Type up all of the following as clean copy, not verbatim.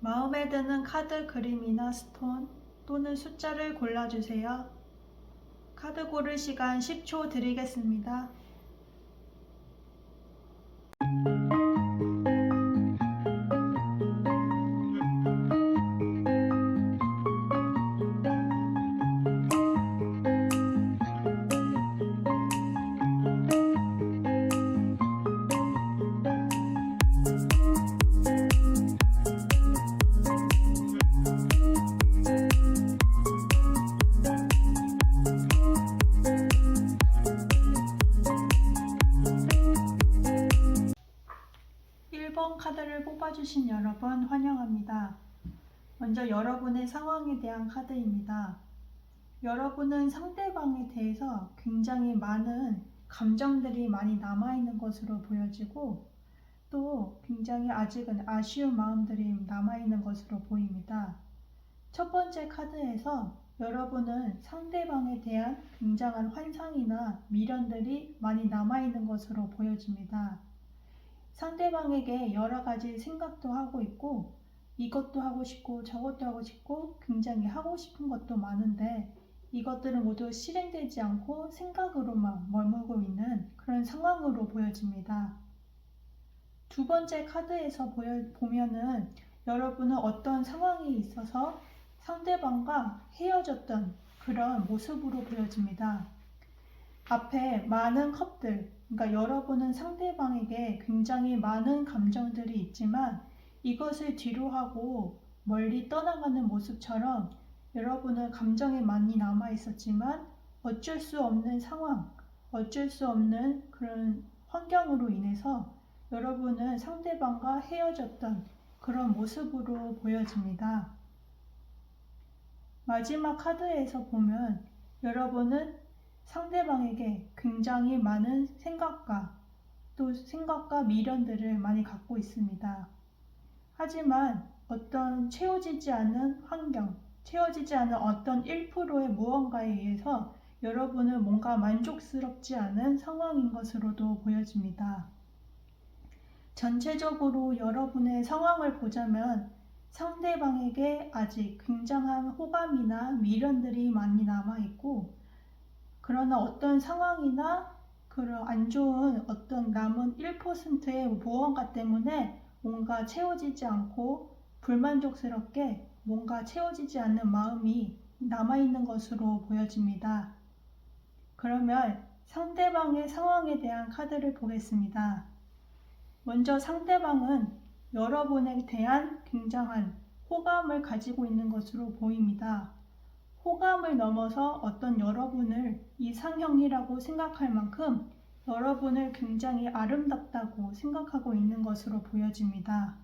마음에 드는 카드 그림이나 스톤 또는 숫자를 골라주세요. 카드 고를 시간 10초 드리겠습니다. 카드를 뽑아주신 여러분 환영합니다. 먼저 여러분의 상황에 대한 카드입니다. 여러분은 상대방에 대해서 굉장히 많은 감정들이 많이 남아있는 것으로 보여지고 또 굉장히 아직은 아쉬운 마음들이 남아있는 것으로 보입니다. 첫 번째 카드에서 여러분은 상대방에 대한 굉장한 환상이나 미련들이 많이 남아있는 것으로 보여집니다. 상대방에게 여러 가지 생각도 하고 있고 이것도 하고 싶고 저것도 하고 싶고 굉장히 하고 싶은 것도 많은데 이것들은 모두 실행되지 않고 생각으로만 머물고 있는 그런 상황으로 보여집니다. 두 번째 카드에서 보면은 여러분은 어떤 상황이 있어서 상대방과 헤어졌던 그런 모습으로 보여집니다. 앞에 많은 컵들, 그러니까 여러분은 상대방에게 굉장히 많은 감정들이 있지만 이것을 뒤로하고 멀리 떠나가는 모습처럼 여러분은 감정이 많이 남아 있었지만 어쩔 수 없는 상황, 어쩔 수 없는 그런 환경으로 인해서 여러분은 상대방과 헤어졌던 그런 모습으로 보여집니다. 마지막 카드에서 보면 여러분은 상대방에게 굉장히 많은 생각과 미련들을 많이 갖고 있습니다. 하지만 어떤 채워지지 않은 환경, 채워지지 않은 어떤 1%의 무언가에 의해서 여러분은 뭔가 만족스럽지 않은 상황인 것으로도 보여집니다. 전체적으로 여러분의 상황을 보자면 상대방에게 아직 굉장한 호감이나 미련들이 많이 남아있고 그러나 어떤 상황이나 그런 안 좋은 어떤 남은 1%의 무언가 때문에 뭔가 채워지지 않고 불만족스럽게 뭔가 채워지지 않는 마음이 남아있는 것으로 보여집니다. 그러면 상대방의 상황에 대한 카드를 보겠습니다. 먼저 상대방은 여러분에 대한 굉장한 호감을 가지고 있는 것으로 보입니다. 호감을 넘어서 어떤 여러분을 이상형이라고 생각할 만큼 여러분을 굉장히 아름답다고 생각하고 있는 것으로 보여집니다.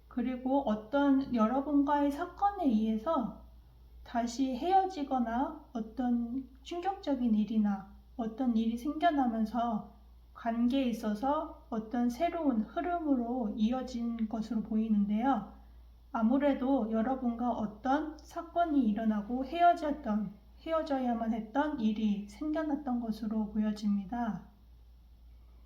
그리고 어떤 여러분과의 사건에 의해서 다시 헤어지거나 어떤 충격적인 일이나 어떤 일이 생겨나면서 관계에 있어서 어떤 새로운 흐름으로 이어진 것으로 보이는데요. 아무래도 여러분과 어떤 사건이 일어나고 헤어져야만 했던 일이 생겨났던 것으로 보여집니다.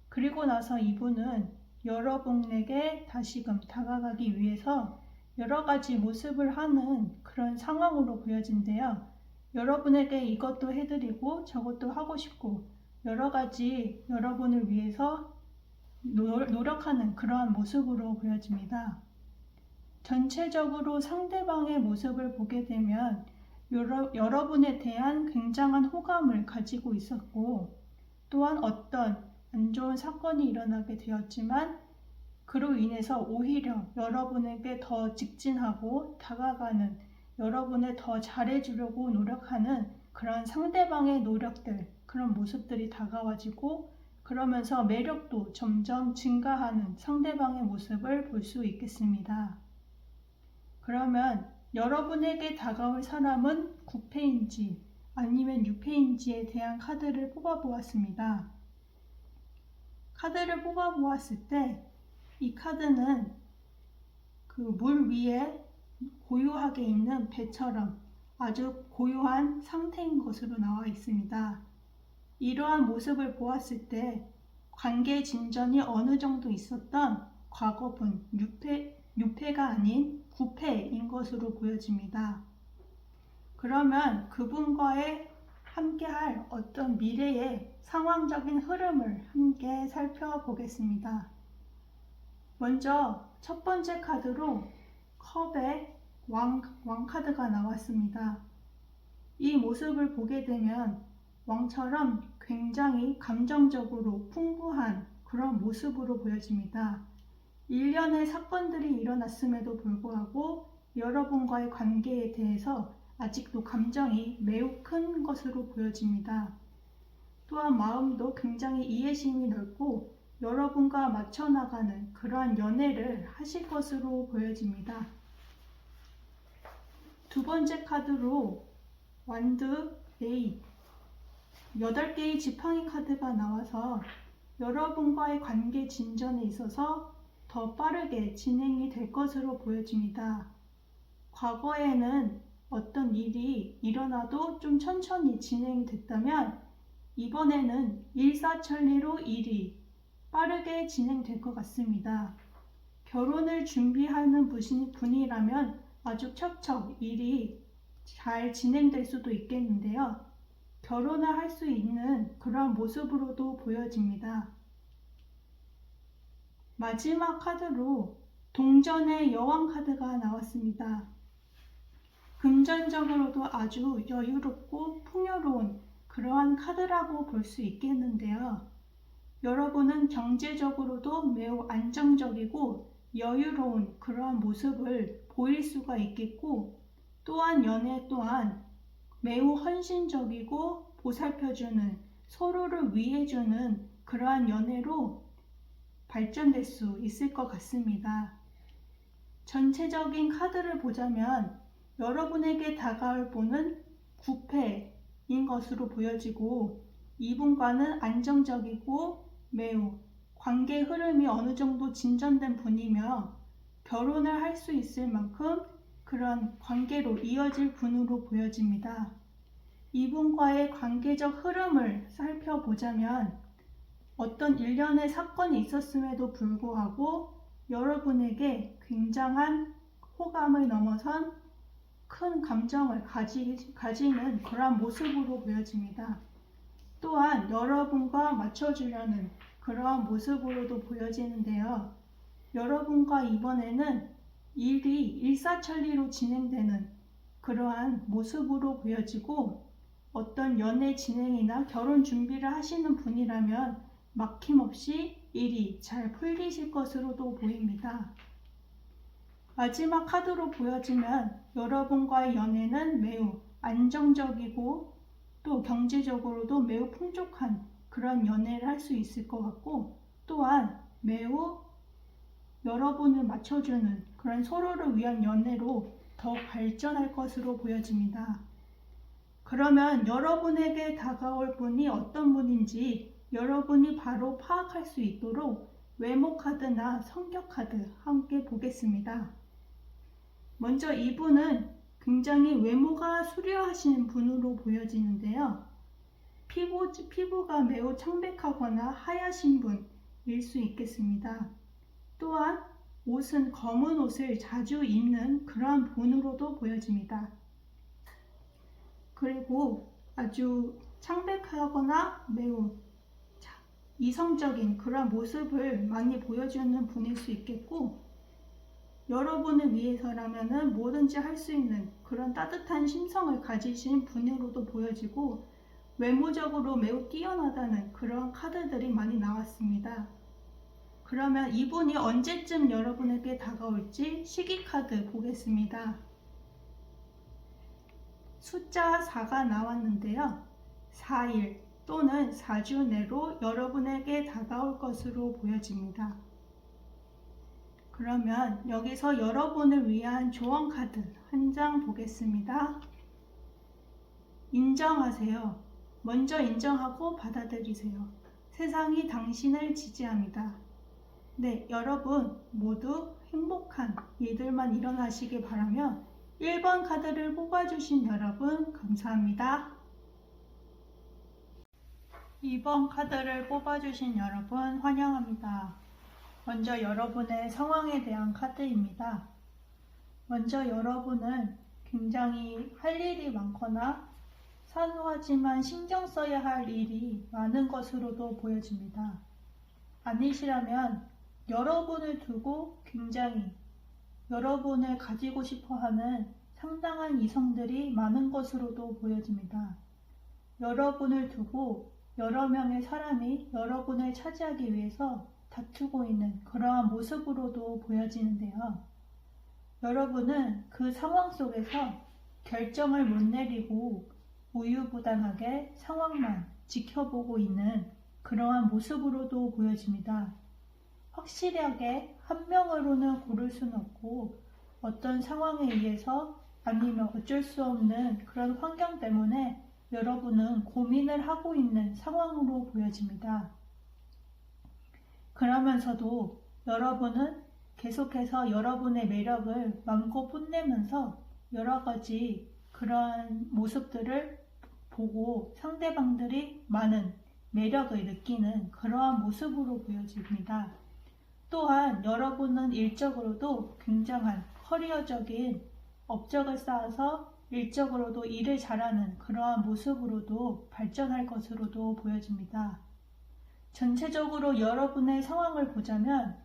그리고 나서 이분은 여러분에게 다시금 다가가기 위해서 여러 가지 모습을 하는 그런 상황으로 보여진대요. 여러분에게 이것도 해드리고 저것도 하고 싶고 여러 가지 여러분을 위해서 노력하는 그러한 모습으로 보여집니다. 전체적으로 상대방의 모습을 보게 되면 여러분에 대한 굉장한 호감을 가지고 있었고 또한 어떤 안 좋은 사건이 일어나게 되었지만 그로 인해서 오히려 여러분에게 더 직진하고 다가가는 여러분을 더 잘해주려고 노력하는 그런 상대방의 노력들, 그런 모습들이 다가와지고 그러면서 매력도 점점 증가하는 상대방의 모습을 볼 수 있겠습니다. 그러면 여러분에게 다가올 사람은 9패인지 아니면 6패인지에 대한 카드를 뽑아보았습니다. 카드를 뽑아보았을 때 이 카드는 그 물 위에 고요하게 있는 배처럼 아주 고요한 상태인 것으로 나와 있습니다. 이러한 모습을 보았을 때 관계 진전이 어느 정도 있었던 과거분 6패 6패가 아닌 9패인 것으로 보여집니다. 그러면 그분과의 함께할 어떤 미래의 상황적인 흐름을 함께 살펴보겠습니다. 먼저 첫 번째 카드로 컵의 왕 카드가 나왔습니다. 이 모습을 보게 되면 왕처럼 굉장히 감정적으로 풍부한 그런 모습으로 보여집니다. 일련의 사건들이 일어났음에도 불구하고 여러분과의 관계에 대해서 아직도 감정이 매우 큰 것으로 보여집니다. 또한 마음도 굉장히 이해심이 넓고 여러분과 맞춰나가는 그러한 연애를 하실 것으로 보여집니다. 두 번째 카드로 완드 8, 8개의 지팡이 카드가 나와서 여러분과의 관계 진전에 있어서 더 빠르게 진행이 될 것으로 보여집니다. 과거에는 어떤 일이 일어나도 좀 천천히 진행이 됐다면 이번에는 일사천리로 일이 빠르게 진행될 것 같습니다. 결혼을 준비하는 분이라면 아주 척척 일이 잘 진행될 수도 있겠는데요. 결혼을 할 수 있는 그런 모습으로도 보여집니다. 마지막 카드로 동전의 여왕 카드가 나왔습니다. 금전적으로도 아주 여유롭고 풍요로운 그러한 카드라고 볼 수 있겠는데요. 여러분은 경제적으로도 매우 안정적이고 여유로운 그러한 모습을 보일 수가 있겠고, 또한 연애 또한 매우 헌신적이고 보살펴주는, 서로를 위해주는 그러한 연애로 발전될 수 있을 것 같습니다. 전체적인 카드를 보자면 여러분에게 다가올 분은 9패인 것으로 보여지고, 이분과는 안정적이고 매우 관계 흐름이 어느 정도 진전된 분이며 결혼을 할 수 있을 만큼 그런 관계로 이어질 분으로 보여집니다. 이분과의 관계적 흐름을 살펴보자면 어떤 일련의 사건이 있었음에도 불구하고 여러분에게 굉장한 호감을 넘어선 큰 감정을 가지는 그러한 모습으로 보여집니다. 또한 여러분과 맞춰주려는 그러한 모습으로도 보여지는데요. 여러분과 이번에는 일이 일사천리로 진행되는 그러한 모습으로 보여지고, 어떤 연애 진행이나 결혼 준비를 하시는 분이라면 막힘없이 일이 잘 풀리실 것으로도 보입니다. 마지막 카드로 보여지면 여러분과의 연애는 매우 안정적이고 또 경제적으로도 매우 풍족한 그런 연애를 할 수 있을 것 같고, 또한 매우 여러분을 맞춰주는 그런 서로를 위한 연애로 더 발전할 것으로 보여집니다. 그러면 여러분에게 다가올 분이 어떤 분인지 여러분이 바로 파악할 수 있도록 외모 카드나 성격 카드 함께 보겠습니다. 먼저 이분은 굉장히 외모가 수려하신 분으로 보여지는데요. 피부가 매우 청백하거나 하얗신 분일 수 있겠습니다. 또한 옷은 검은 옷을 자주 입는 그러한 분으로도 보여집니다. 그리고 아주 창백하거나 매우 이성적인 그런 모습을 많이 보여주는 분일 수 있겠고, 여러분을 위해서라면 뭐든지 할 수 있는 그런 따뜻한 심성을 가지신 분으로도 보여지고, 외모적으로 매우 뛰어나다는 그런 카드들이 많이 나왔습니다. 그러면 이분이 언제쯤 여러분에게 다가올지 시기 카드 보겠습니다. 숫자 4가 나왔는데요. 4일 또는 4주 내로 여러분에게 다가올 것으로 보여집니다. 그러면 여기서 여러분을 위한 조언 카드 한 장 보겠습니다. 인정하세요. 먼저 인정하고 받아들이세요. 세상이 당신을 지지합니다. 네, 여러분 모두 행복한 일들만 일어나시길 바라며 1번 카드를 뽑아주신 여러분 감사합니다. 2번 카드를 뽑아주신 여러분 환영합니다. 먼저 여러분의 상황에 대한 카드입니다. 먼저 여러분은 굉장히 할 일이 많거나 사소하지만 신경 써야 할 일이 많은 것으로도 보여집니다. 아니시라면 여러분을 두고 굉장히 여러분을 가지고 싶어 하는 상당한 이성들이 많은 것으로도 보여집니다. 여러분을 두고 여러 명의 사람이 여러분을 차지하기 위해서 다투고 있는 그러한 모습으로도 보여지는데요. 여러분은 그 상황 속에서 결정을 못 내리고 우유부단하게 상황만 지켜보고 있는 그러한 모습으로도 보여집니다. 확실하게 한 명으로는 고를 수는 없고 어떤 상황에 의해서 아니면 어쩔 수 없는 그런 환경 때문에 여러분은 고민을 하고 있는 상황으로 보여집니다. 그러면서도 여러분은 계속해서 여러분의 매력을 마음껏 뽐내면서 여러 가지 그러한 모습들을 보고 상대방들이 많은 매력을 느끼는 그러한 모습으로 보여집니다. 또한 여러분은 일적으로도 굉장한 커리어적인 업적을 쌓아서 일적으로도 일을 잘하는 그러한 모습으로도 발전할 것으로도 보여집니다. 전체적으로 여러분의 상황을 보자면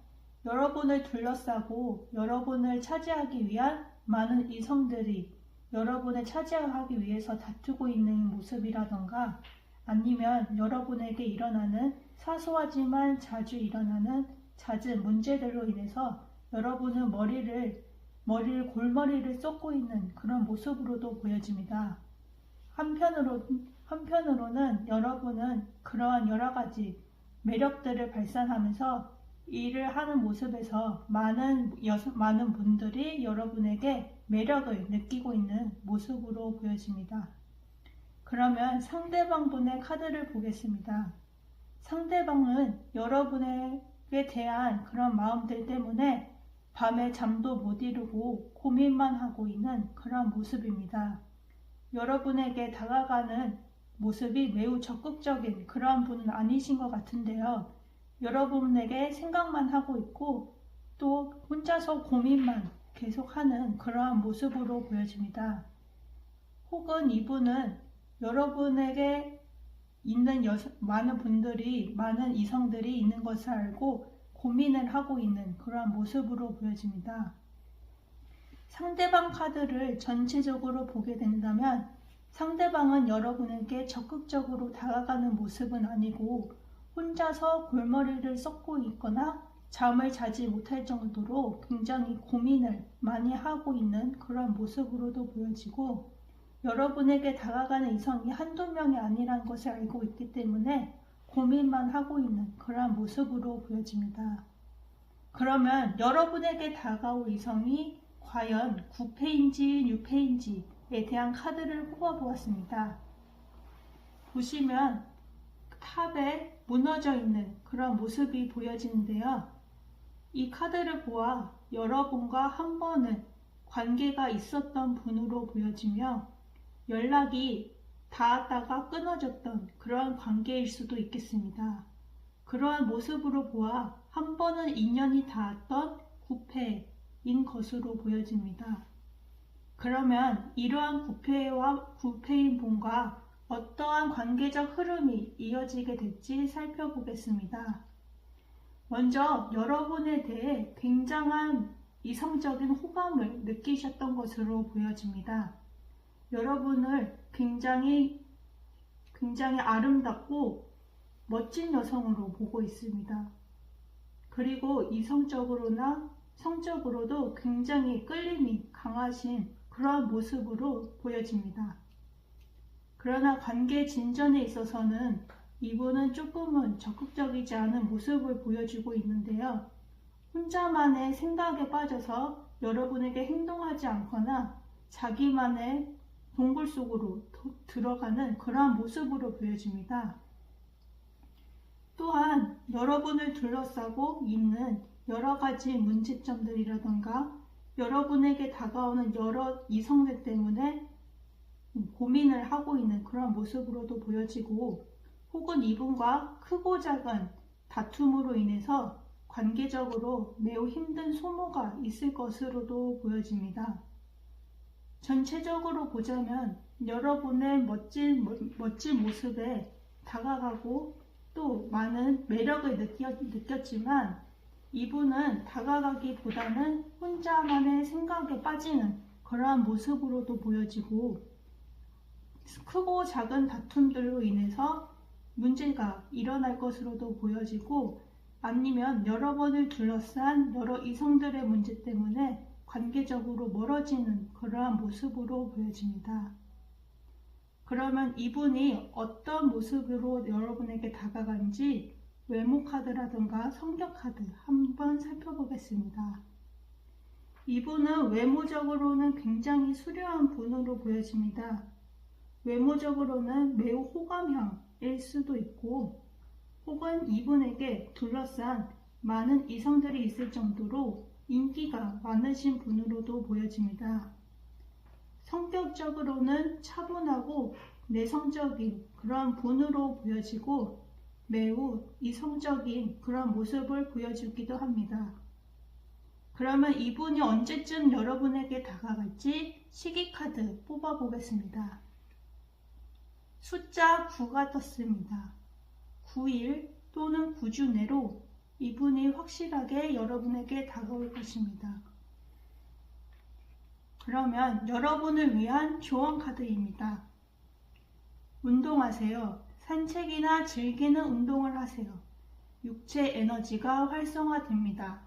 여러분을 둘러싸고 여러분을 차지하기 위한 많은 이성들이 여러분을 차지하기 위해서 다투고 있는 모습이라던가 아니면 여러분에게 일어나는 사소하지만 자주 일어나는 잦은 문제들로 인해서 여러분은 골머리를 쏟고 있는 그런 모습으로도 보여집니다. 한편으로는 여러분은 그러한 여러 가지 매력들을 발산하면서 일을 하는 모습에서 많은 분들이 여러분에게 매력을 느끼고 있는 모습으로 보여집니다. 그러면 상대방 분의 카드를 보겠습니다. 상대방은 여러분에게 대한 그런 마음들 때문에 밤에 잠도 못 이루고 고민만 하고 있는 그런 모습입니다. 여러분에게 다가가는 모습이 매우 적극적인 그러한 분은 아니신 것 같은데요. 여러분에게 생각만 하고 있고 또 혼자서 고민만 계속하는 그러한 모습으로 보여집니다. 혹은 이분은 여러분에게 있는 많은 이성들이 있는 것을 알고 고민을 하고 있는 그러한 모습으로 보여집니다. 상대방 카드를 전체적으로 보게 된다면 상대방은 여러분에게 적극적으로 다가가는 모습은 아니고 혼자서 골머리를 쏟고 있거나 잠을 자지 못할 정도로 굉장히 고민을 많이 하고 있는 그런 모습으로도 보여지고 여러분에게 다가가는 이성이 한두 명이 아니라는 것을 알고 있기 때문에 고민만 하고 있는 그러한 모습으로 보여집니다. 그러면 여러분에게 다가올 이성이 과연 9패인지 6패인지에 대한 카드를 뽑아보았습니다. 보시면 탑에 무너져 있는 그런 모습이 보여지는데요. 이 카드를 보아 여러분과 한 번은 관계가 있었던 분으로 보여지며 연락이 닿았다가 끊어졌던 그러한 관계일 수도 있겠습니다. 그러한 모습으로 보아 한 번은 인연이 닿았던 9패인 것으로 보여집니다. 그러면 이러한 9패인 분과 어떠한 관계적 흐름이 이어지게 될지 살펴보겠습니다. 먼저 여러분에 대해 굉장한 이성적인 호감을 느끼셨던 것으로 보여집니다. 여러분을 굉장히 아름답고 멋진 여성으로 보고 있습니다. 그리고 이성적으로나 성적으로도 굉장히 끌림이 강하신 그러한 모습으로 보여집니다. 그러나 관계 진전에 있어서는 이분은 조금은 적극적이지 않은 모습을 보여주고 있는데요. 혼자만의 생각에 빠져서 여러분에게 행동하지 않거나 자기만의 동굴 속으로 들어가는 그러한 모습으로 보여집니다. 또한 여러분을 둘러싸고 있는 여러 가지 문제점들이라던가 여러분에게 다가오는 여러 이성들 때문에 고민을 하고 있는 그런 모습으로도 보여지고 혹은 이분과 크고 작은 다툼으로 인해서 관계적으로 매우 힘든 소모가 있을 것으로도 보여집니다. 전체적으로 보자면 여러분의 멋진 모습에 다가가고 또 많은 매력을 느꼈지만 이분은 다가가기보다는 혼자만의 생각에 빠지는 그러한 모습으로도 보여지고 크고 작은 다툼들로 인해서 문제가 일어날 것으로도 보여지고 아니면 여러분을 둘러싼 여러 이성들의 문제 때문에 관계적으로 멀어지는 그러한 모습으로 보여집니다. 그러면 이분이 어떤 모습으로 여러분에게 다가가는지 외모 카드라든가 성격 카드 한번 살펴보겠습니다. 이분은 외모적으로는 굉장히 수려한 분으로 보여집니다. 외모적으로는 매우 호감형일 수도 있고 혹은 이분에게 둘러싼 많은 이성들이 있을 정도로 인기가 많으신 분으로도 보여집니다. 성격적으로는 차분하고 내성적인 그런 분으로 보여지고 매우 이성적인 그런 모습을 보여주기도 합니다. 그러면 이분이 언제쯤 여러분에게 다가갈지 시기 카드 뽑아보겠습니다. 숫자 9가 떴습니다. 9일 또는 9주 내로 이분이 확실하게 여러분에게 다가올 것입니다. 그러면 여러분을 위한 조언 카드입니다. 운동하세요. 산책이나 즐기는 운동을 하세요. 육체 에너지가 활성화됩니다.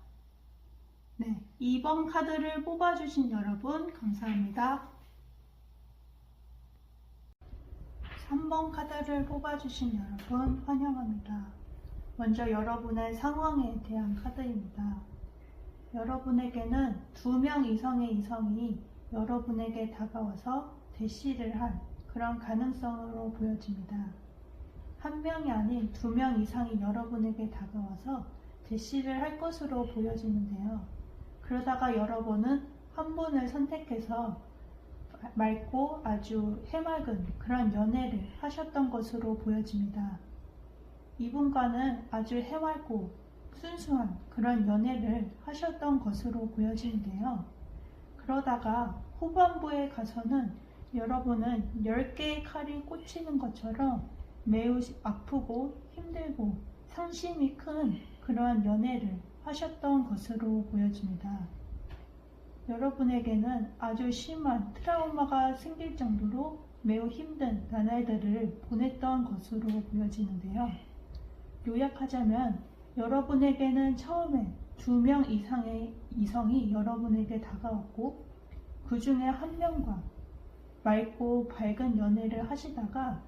네, 2번 카드를 뽑아주신 여러분 감사합니다. 3번 카드를 뽑아주신 여러분 환영합니다. 먼저 여러분의 상황에 대한 카드입니다. 여러분에게는 2명 이상의 이성이 여러분에게 다가와서 대시를 한 그런 가능성으로 보여집니다. 1명이 아닌 2명 이상이 여러분에게 다가와서 대시를 할 것으로 보여지는데요. 그러다가 여러분은 한 분을 선택해서 맑고 아주 해맑은 그런 연애를 하셨던 것으로 보여집니다. 이분과는 아주 해맑고 순수한 그런 연애를 하셨던 것으로 보여지는데요. 그러다가 후반부에 가서는 여러분은 10개의 칼이 꽂히는 것처럼 매우 아프고 힘들고 상심이 큰 그러한 연애를 하셨던 것으로 보여집니다. 여러분에게는 아주 심한 트라우마가 생길 정도로 매우 힘든 나날들을 보냈던 것으로 보여지는데요. 요약하자면 여러분에게는 처음에 2명 이상의 이성이 여러분에게 다가왔고 그 중에 1명과 맑고 밝은 연애를 하시다가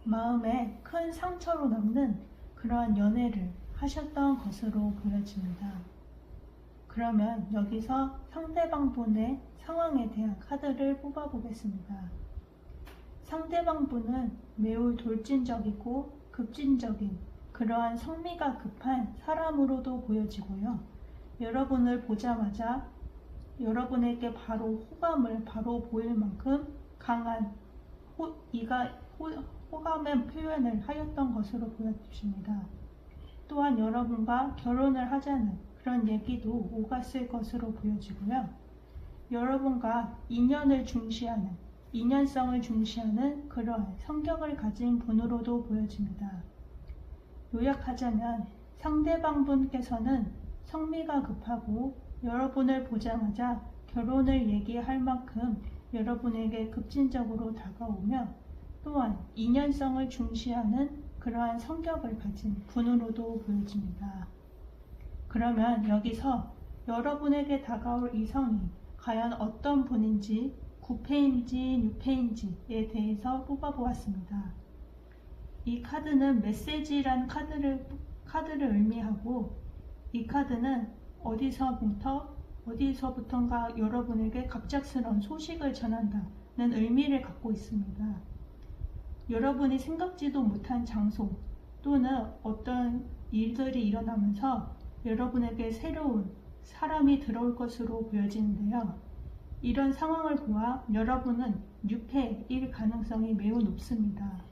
마음에 큰 상처로 남는 그러한 연애를 하셨던 것으로 보여집니다. 그러면 여기서 상대방분의 상황에 대한 카드를 뽑아보겠습니다. 상대방분은 매우 돌진적이고 급진적인 그러한 성미가 급한 사람으로도 보여지고요. 여러분을 보자마자 여러분에게 바로 호감을 바로 보일 만큼 강한 호감의 표현을 하였던 것으로 보여집니다. 또한 여러분과 결혼을 하자는 그런 얘기도 오갔을 것으로 보여지고요. 여러분과 인연을 중시하는, 인연성을 중시하는 그러한 성격을 가진 분으로도 보여집니다. 요약하자면 상대방분께서는 성미가 급하고 여러분을 보자마자 결혼을 얘기할 만큼 여러분에게 급진적으로 다가오며 또한 인연성을 중시하는 그러한 성격을 가진 분으로도 보여집니다. 그러면 여기서 여러분에게 다가올 이성이 과연 어떤 분인지 9패인지 6패인지에 대해서 뽑아보았습니다. 이 카드는 메시지란 카드를 의미하고 이 카드는 어디서부턴가 여러분에게 갑작스러운 소식을 전한다는 의미를 갖고 있습니다. 여러분이 생각지도 못한 장소 또는 어떤 일들이 일어나면서 여러분에게 새로운 사람이 들어올 것으로 보여지는데요. 이런 상황을 보아 여러분은 6패일 가능성이 매우 높습니다.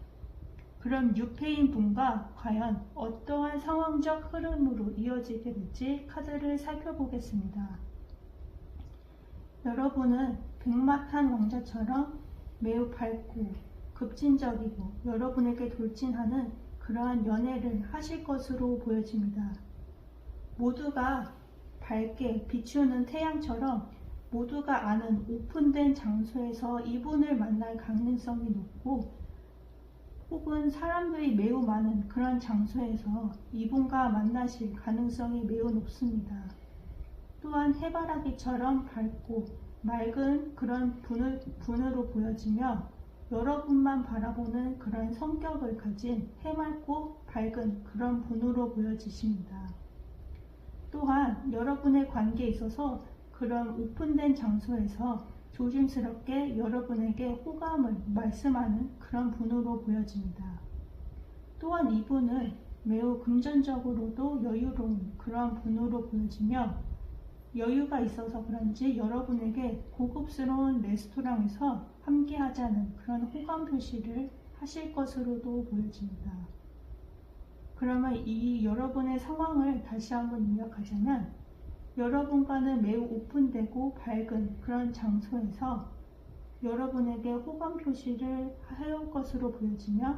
그럼 유패인 분과 과연 어떠한 상황적 흐름으로 이어지게 될지 카드를 살펴보겠습니다. 여러분은 백마탄 왕자처럼 매우 밝고 급진적이고 여러분에게 돌진하는 그러한 연애를 하실 것으로 보여집니다. 모두가 밝게 비추는 태양처럼 모두가 아는 오픈된 장소에서 이분을 만날 가능성이 높고, 혹은 사람들이 매우 많은 그런 장소에서 이분과 만나실 가능성이 매우 높습니다. 또한 해바라기처럼 밝고 맑은 그런 분으로 보여지며 여러분만 바라보는 그런 성격을 가진 해맑고 밝은 그런 분으로 보여지십니다. 또한 여러분의 관계에 있어서 그런 오픈된 장소에서 조심스럽게 여러분에게 호감을 말씀하는 그런 분으로 보여집니다. 또한 이분은 매우 금전적으로도 여유로운 그런 분으로 보여지며 여유가 있어서 그런지 여러분에게 고급스러운 레스토랑에서 함께 하자는 그런 호감 표시를 하실 것으로도 보여집니다. 그러면 이 여러분의 상황을 다시 한번 요약하자면, 여러분과는 매우 오픈되고 밝은 그런 장소에서 여러분에게 호감 표시를 해올 것으로 보여지며,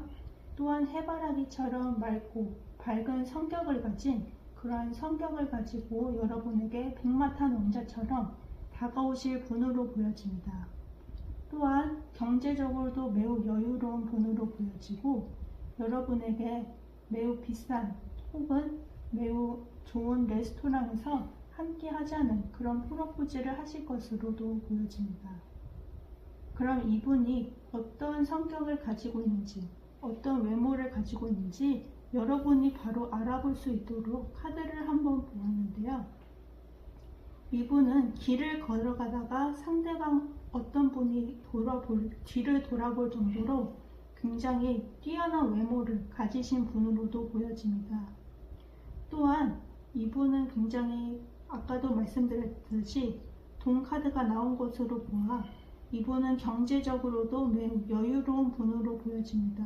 또한 해바라기처럼 맑고 밝은 성격을 가진 그러한 성격을 가지고 여러분에게 백마탄 왕자처럼 다가오실 분으로 보여집니다. 또한 경제적으로도 매우 여유로운 분으로 보여지고 여러분에게 매우 비싼 혹은 매우 좋은 레스토랑에서 함께 하자는 그런 프로포즈를 하실 것으로도 보여집니다. 그럼 이분이 어떤 성격을 가지고 있는지, 어떤 외모를 가지고 있는지 여러분이 바로 알아볼 수 있도록 카드를 한번 보았는데요. 이분은 길을 걸어가다가 상대방 어떤 분이 뒤를 돌아볼 정도로 굉장히 뛰어난 외모를 가지신 분으로도 보여집니다. 또한 이분은 굉장히 아까도 말씀드렸듯이 돈 카드가 나온 것으로 보아 이분은 경제적으로도 매우 여유로운 분으로 보여집니다.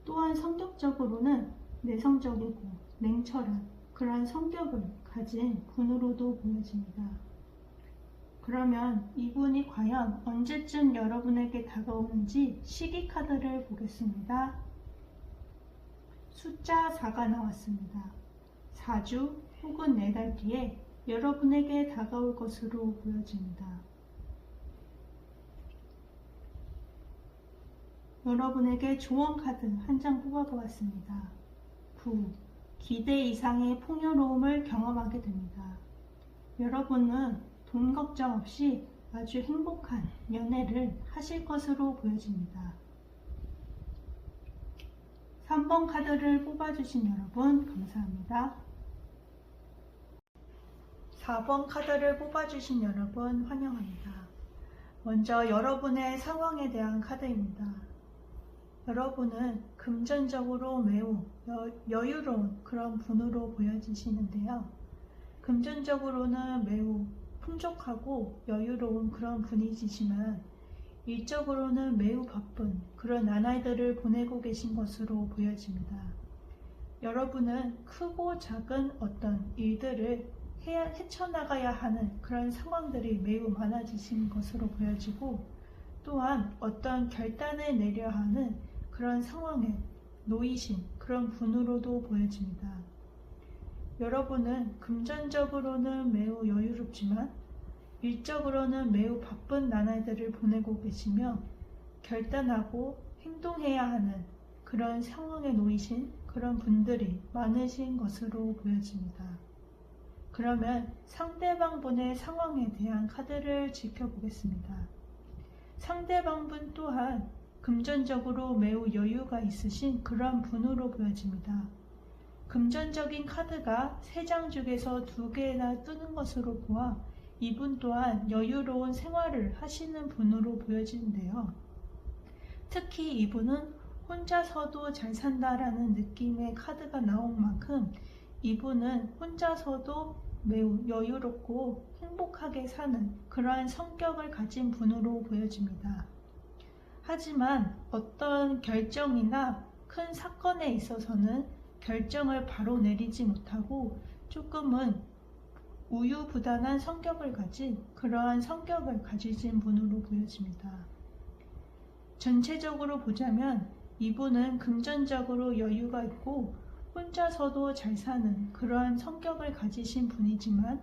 또한 성격적으로는 내성적이고 냉철한 그러한 성격을 가진 분으로도 보여집니다. 그러면 이분이 과연 언제쯤 여러분에게 다가오는지 시기 카드를 보겠습니다. 숫자 4가 나왔습니다. 4주 혹은 4달 뒤에 여러분에게 다가올 것으로 보여집니다. 여러분에게 조언 카드 한 장 뽑아보았습니다. 9. 기대 이상의 풍요로움을 경험하게 됩니다. 여러분은 돈 걱정 없이 아주 행복한 연애를 하실 것으로 보여집니다. 3번 카드를 뽑아주신 여러분 감사합니다. 4번 카드를 뽑아주신 여러분 환영합니다. 먼저 여러분의 상황에 대한 카드입니다. 여러분은 금전적으로 매우 여유로운 그런 분으로 보여지시는데요. 금전적으로는 매우 풍족하고 여유로운 그런 분이시지만 일적으로는 매우 바쁜 그런 나날들을 보내고 계신 것으로 보여집니다. 여러분은 크고 작은 어떤 일들을 헤쳐나가야 하는 그런 상황들이 매우 많아지신 것으로 보여지고, 또한 어떤 결단을 내려야 하는 그런 상황에 놓이신 그런 분으로도 보여집니다. 여러분은 금전적으로는 매우 여유롭지만 일적으로는 매우 바쁜 나날들을 보내고 계시며 결단하고 행동해야 하는 그런 상황에 놓이신 그런 분들이 많으신 것으로 보여집니다. 그러면 상대방분의 상황에 대한 카드를 지켜보겠습니다. 상대방분 또한 금전적으로 매우 여유가 있으신 그런 분으로 보여집니다. 금전적인 카드가 3장 중에서 2개나 뜨는 것으로 보아 이분 또한 여유로운 생활을 하시는 분으로 보여지는데요. 특히 이분은 혼자서도 잘 산다라는 느낌의 카드가 나온 만큼 이분은 혼자서도 매우 여유롭고 행복하게 사는 그러한 성격을 가진 분으로 보여집니다. 하지만 어떤 결정이나 큰 사건에 있어서는 결정을 바로 내리지 못하고 조금은 우유부단한 성격을 가진 그러한 성격을 가지신 분으로 보여집니다. 전체적으로 보자면 이분은 금전적으로 여유가 있고 혼자서도 잘 사는 그러한 성격을 가지신 분이지만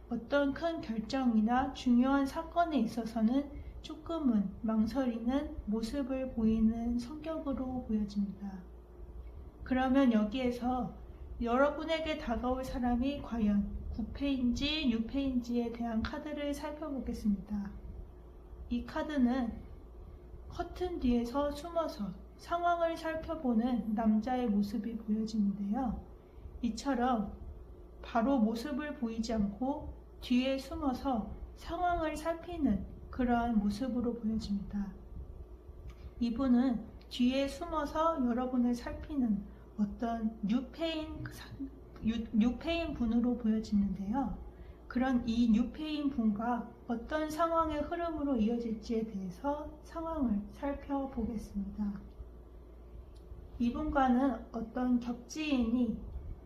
어떤 큰 결정이나 중요한 사건에 있어서는 조금은 망설이는 모습을 보이는 성격으로 보여집니다. 그러면 여기에서 여러분에게 다가올 사람이 과연 9패인지 6패인지에 대한 카드를 살펴보겠습니다. 이 카드는 커튼 뒤에서 숨어서 상황을 살펴보는 남자의 모습이 보여지는데요. 이처럼 바로 모습을 보이지 않고 뒤에 숨어서 상황을 살피는 그러한 모습으로 보여집니다. 이분은 뒤에 숨어서 여러분을 살피는 어떤 6패인 분으로 보여지는데요. 그런 이 6패인 분과 어떤 상황의 흐름으로 이어질지에 대해서 상황을 살펴보겠습니다. 이분과는 어떤 격지인이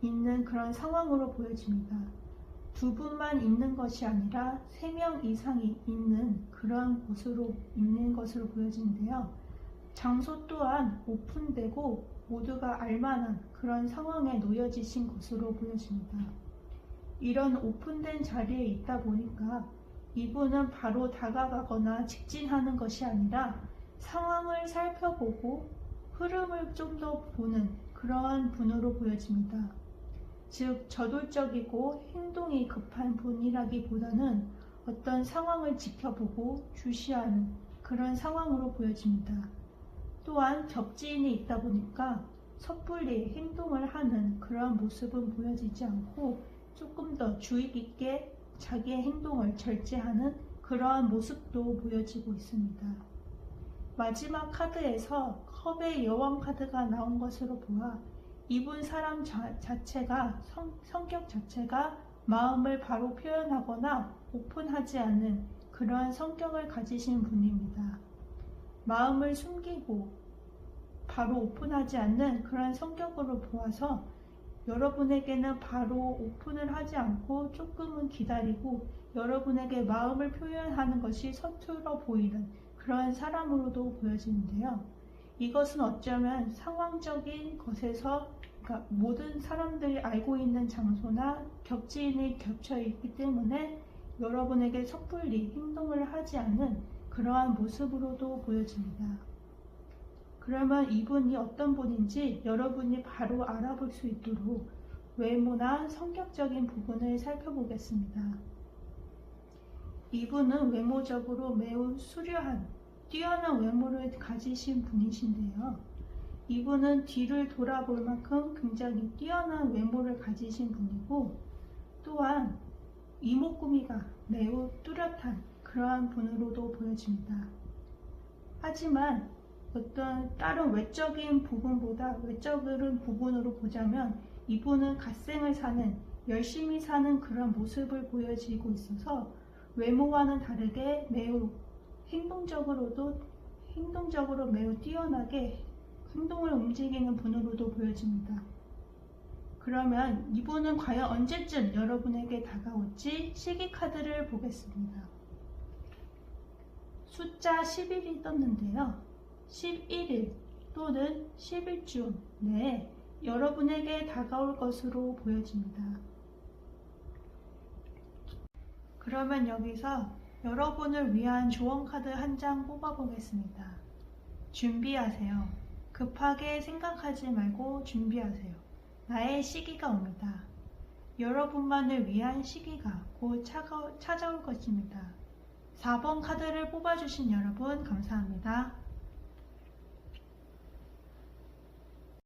있는 그런 상황으로 보여집니다. 두 분만 있는 것이 아니라 3명 이상이 있는 그러한 곳으로 있는 것으로 보여지는데요. 장소 또한 오픈되고 모두가 알만한 그런 상황에 놓여지신 것으로 보여집니다. 이런 오픈된 자리에 있다 보니까 이분은 바로 다가가거나 직진하는 것이 아니라 상황을 살펴보고 흐름을 좀 더 보는 그러한 분으로 보여집니다. 즉 저돌적이고 행동이 급한 분이라기보다는 어떤 상황을 지켜보고 주시하는 그런 상황으로 보여집니다. 또한 격지인이 있다 보니까 섣불리 행동을 하는 그러한 모습은 보여지지 않고 조금 더 주의 깊게 자기의 행동을 절제하는 그러한 모습도 보여지고 있습니다. 마지막 카드에서 컵의 여왕 카드가 나온 것으로 보아 이분 사람 자체가 성격 자체가 마음을 바로 표현하거나 오픈하지 않는 그러한 성격을 가지신 분입니다. 마음을 숨기고 바로 오픈하지 않는 그런 성격으로 보아서 여러분에게는 바로 오픈을 하지 않고 조금은 기다리고 여러분에게 마음을 표현하는 것이 서툴어 보이는 그런 사람으로도 보여지는데요. 이것은 어쩌면 상황적인 것에서 그러니까 모든 사람들이 알고 있는 장소나 격지인이 겹쳐 있기 때문에 여러분에게 섣불리 행동을 하지 않는 그러한 모습으로도 보여집니다. 그러면 이분이 어떤 분인지 여러분이 바로 알아볼 수 있도록 외모나 성격적인 부분을 살펴보겠습니다. 이분은 외모적으로 매우 수려한 뛰어난 외모를 가지신 분이신데요. 이분은 뒤를 돌아볼 만큼 굉장히 뛰어난 외모를 가지신 분이고 또한 이목구미가 매우 뚜렷한 그러한 분으로도 보여집니다. 하지만 어떤 다른 외적인 부분보다 외적인 부분으로 보자면 이분은 갓생을 사는 열심히 사는 그런 모습을 보여지고 있어서 외모와는 다르게 매우 행동적으로 매우 뛰어나게 행동을 움직이는 분으로도 보여집니다. 그러면 이분은 과연 언제쯤 여러분에게 다가올지 시기 카드를 보겠습니다. 숫자 11이 떴는데요. 11일 또는 11주 내에 여러분에게 다가올 것으로 보여집니다. 그러면 여기서 여러분을 위한 조언 카드 한 장 뽑아보겠습니다. 준비하세요. 급하게 생각하지 말고 준비하세요. 나의 시기가 옵니다. 여러분만을 위한 시기가 곧 찾아올 것입니다. 4번 카드를 뽑아주신 여러분 감사합니다.